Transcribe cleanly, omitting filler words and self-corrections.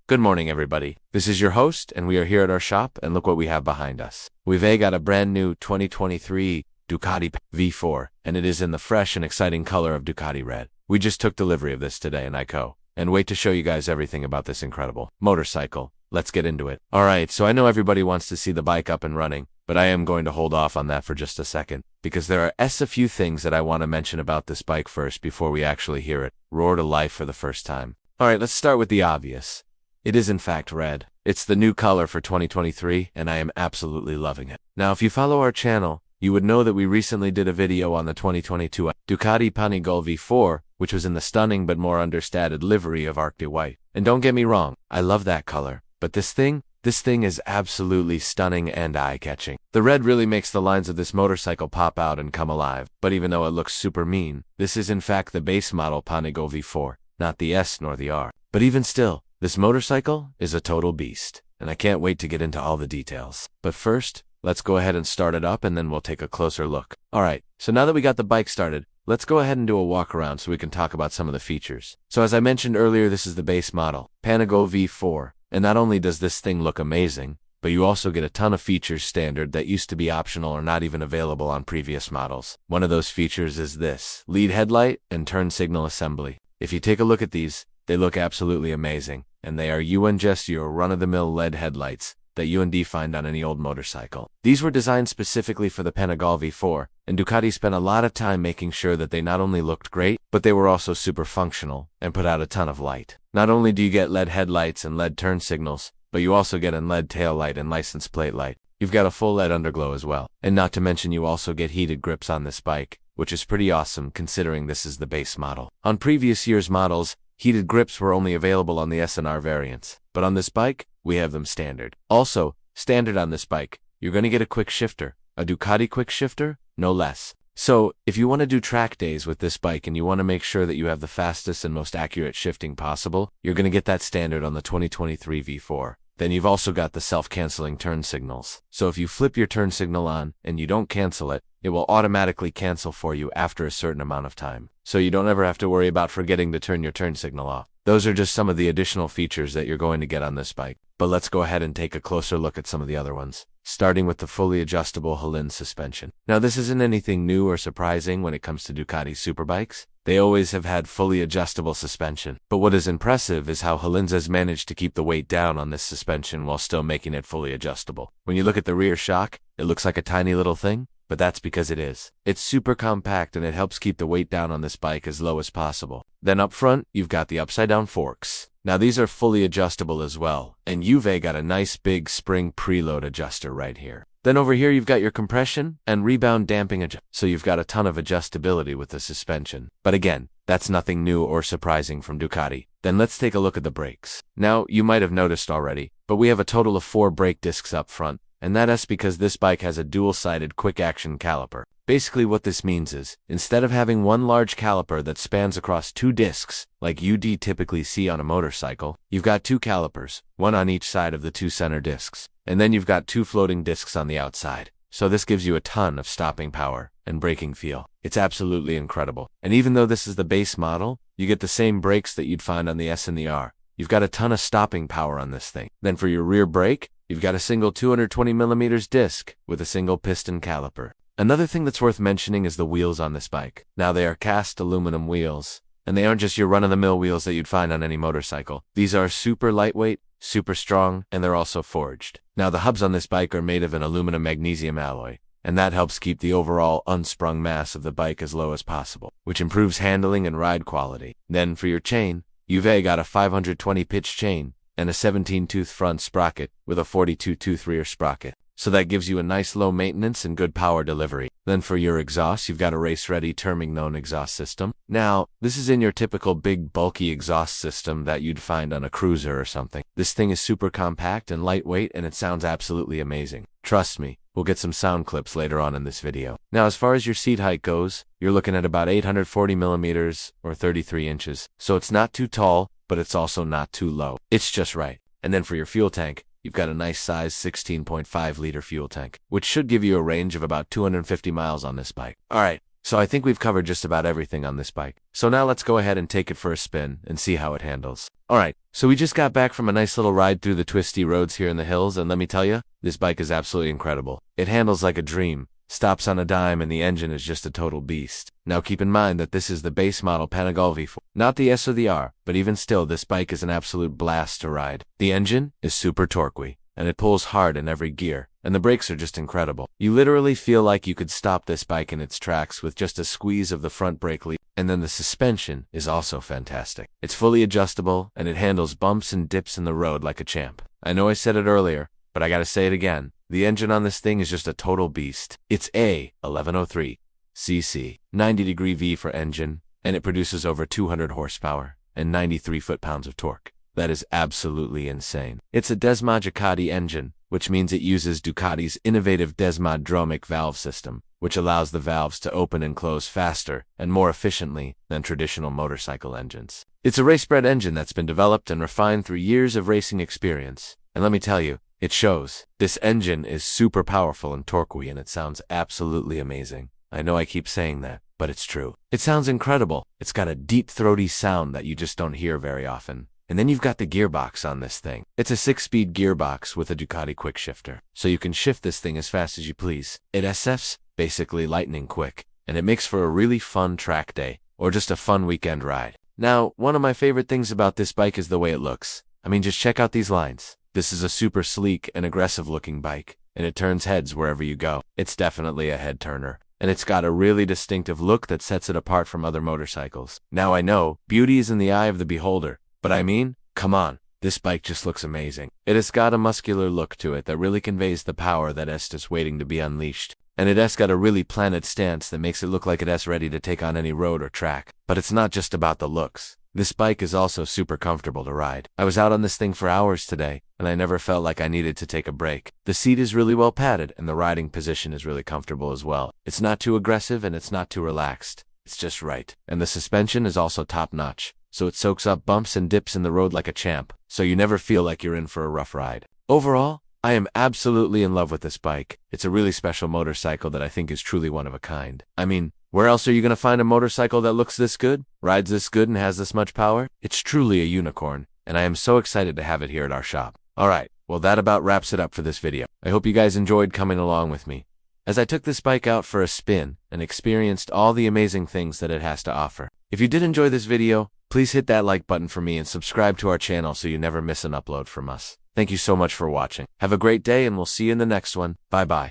Good morning, everybody. This is your host, and we are here at our shop, and look what we have behind us. We've got a brand new 2023 Ducati V4, and it is in the fresh and exciting color of Ducati red. We just took delivery of this today in ICO, and wait to show you guys everything about this incredible motorcycle. Let's get into it. Alright, so I know everybody wants to see the bike up and running, but I am going to hold off on that for just a second, because there are a few things that I want to mention about this bike first before we actually hear it roar to life for the first time. Alright, let's start with the obvious. It is in fact red. It's the new color for 2023, and I am absolutely loving it. Now, if you follow our channel, you would know that we recently did a video on the 2022 Ducati Panigale V4, which was in the stunning but more understated livery of Arctic White. And don't get me wrong, I love that color. But this thing is absolutely stunning and eye-catching. The red really makes the lines of this motorcycle pop out and come alive. But even though it looks super mean, this is in fact the base model Panigale V4, not the S nor the R. But even still, this motorcycle is a total beast, and I can't wait to get into all the details. But first, let's go ahead and start it up, and then we'll take a closer look. Alright, so now that we got the bike started, let's go ahead and do a walk around so we can talk about some of the features. So as I mentioned earlier, this is the base model, Panigale V4, and not only does this thing look amazing, but you also get a ton of features standard that used to be optional or not even available on previous models. One of those features is this, lead headlight and turn signal assembly. If you take a look at these, they look absolutely amazing, and they are just your run-of-the-mill LED headlights that you find on any old motorcycle. These were designed specifically for the Panigale V4, and Ducati spent a lot of time making sure that they not only looked great, but they were also super functional and put out a ton of light. Not only do you get LED headlights and LED turn signals, but you also get a LED tail light and license plate light. You've got a full LED underglow as well. And not to mention you also get heated grips on this bike, which is pretty awesome considering this is the base model. On previous year's models, heated grips were only available on the S and R variants, but on this bike, we have them standard. Also, standard on this bike, you're going to get a quick shifter, a Ducati quick shifter, no less. So, if you want to do track days with this bike and you want to make sure that you have the fastest and most accurate shifting possible, you're going to get that standard on the 2023 V4. Then you've also got the self-canceling turn signals. So if you flip your turn signal on and you don't cancel it, it will automatically cancel for you after a certain amount of time. So you don't ever have to worry about forgetting to turn your turn signal off. Those are just some of the additional features that you're going to get on this bike. But let's go ahead and take a closer look at some of the other ones, starting with the fully adjustable Halin suspension. Now this isn't anything new or surprising when it comes to Ducati superbikes. They always have had fully adjustable suspension. But what is impressive is how Halin has managed to keep the weight down on this suspension while still making it fully adjustable. When you look at the rear shock, it looks like a tiny little thing, but that's because it is. It's super compact and it helps keep the weight down on this bike as low as possible. Then up front, you've got the upside down forks. Now these are fully adjustable as well, and you've got a nice big spring preload adjuster right here. Then over here you've got your compression and rebound damping adjuster, so you've got a ton of adjustability with the suspension. But again, that's nothing new or surprising from Ducati. Then let's take a look at the brakes. Now, you might have noticed already, but we have a total of 4 brake discs up front, and that's because this bike has a dual-sided quick-action caliper. Basically what this means is, instead of having one large caliper that spans across 2 discs, like you'd typically see on a motorcycle, you've got 2 calipers, one on each side of the 2 center discs. And then you've got 2 floating discs on the outside. So this gives you a ton of stopping power and braking feel. It's absolutely incredible. And even though this is the base model, you get the same brakes that you'd find on the S and the R. You've got a ton of stopping power on this thing. Then for your rear brake, you've got a single 220mm disc with a single piston caliper. Another thing that's worth mentioning is the wheels on this bike. Now they are cast aluminum wheels, and they aren't just your run-of-the-mill wheels that you'd find on any motorcycle. These are super lightweight, super strong, and they're also forged. Now the hubs on this bike are made of an aluminum magnesium alloy, and that helps keep the overall unsprung mass of the bike as low as possible, which improves handling and ride quality. Then for your chain, you've got a 520 pitch chain and a 17-tooth front sprocket with a 42-tooth rear sprocket. So that gives you a nice low maintenance and good power delivery. Then for your exhaust, you've got a race-ready Terming-known exhaust system. Now, this is in your typical big bulky exhaust system that you'd find on a cruiser or something. This thing is super compact and lightweight, and it sounds absolutely amazing. Trust me, we'll get some sound clips later on in this video. Now as far as your seat height goes, you're looking at about 840mm or 33 inches. So it's not too tall, but it's also not too low. It's just right. And then for your fuel tank, you've got a nice size 16.5 liter fuel tank, which should give you a range of about 250 miles on this bike. Alright, So I think we've covered just about everything on this bike. So now let's go ahead and take it for a spin and see how it handles. Alright, so we just got back from a nice little ride through the twisty roads here in the hills, and let me tell you, this bike is absolutely incredible. It handles like a dream, stops on a dime, and the engine is just a total beast. Now keep in mind that this is the base model Panigale V4, not the S or the R, but even still, this bike is an absolute blast to ride. The engine is super torquey, and it pulls hard in every gear, and the brakes are just incredible. You literally feel like you could stop this bike in its tracks with just a squeeze of the front brake lead, and then the suspension is also fantastic. It's fully adjustable, and it handles bumps and dips in the road like a champ. I know I said it earlier, but I gotta say it again. The engine on this thing is just a total beast. It's a 1103 cc, 90-degree V for engine, and it produces over 200 horsepower and 93 foot-pounds of torque. That is absolutely insane. It's a Desmod Ducati engine, which means it uses Ducati's innovative Desmodromic valve system, which allows the valves to open and close faster and more efficiently than traditional motorcycle engines. It's a race-bred engine that's been developed and refined through years of racing experience. And let me tell you, it shows. This engine is super powerful and torquey, and it sounds absolutely amazing. I know I keep saying that, but it's true. It sounds incredible. It's got a deep, throaty sound that you just don't hear very often. And then you've got the gearbox on this thing. It's a 6-speed gearbox with a Ducati quick shifter, so you can shift this thing as fast as you please. It SFs basically lightning quick, and it makes for a really fun track day, or just a fun weekend ride. Now, one of my favorite things about this bike is the way it looks. I mean, just check out these lines. This is a super sleek and aggressive looking bike, and it turns heads wherever you go. It's definitely a head turner, and it's got a really distinctive look that sets it apart from other motorcycles. Now I know, beauty is in the eye of the beholder, but I mean, come on, this bike just looks amazing. It has got a muscular look to it that really conveys the power that is just waiting to be unleashed. And it has got a really planted stance that makes it look like it is ready to take on any road or track. But it's not just about the looks. This bike is also super comfortable to ride. I was out on this thing for hours today, and I never felt like I needed to take a break. The seat is really well padded, and the riding position is really comfortable as well. It's not too aggressive, and it's not too relaxed. It's just right. And the suspension is also top-notch, so it soaks up bumps and dips in the road like a champ, so you never feel like you're in for a rough ride. Overall, I am absolutely in love with this bike. It's a really special motorcycle that I think is truly one of a kind. I mean, where else are you going to find a motorcycle that looks this good, rides this good, and has this much power? It's truly a unicorn, and I am so excited to have it here at our shop. Alright, well that about wraps it up for this video. I hope you guys enjoyed coming along with me as I took this bike out for a spin and experienced all the amazing things that it has to offer. If you did enjoy this video, please hit that like button for me and subscribe to our channel so you never miss an upload from us. Thank you so much for watching. Have a great day, and we'll see you in the next one. Bye-bye.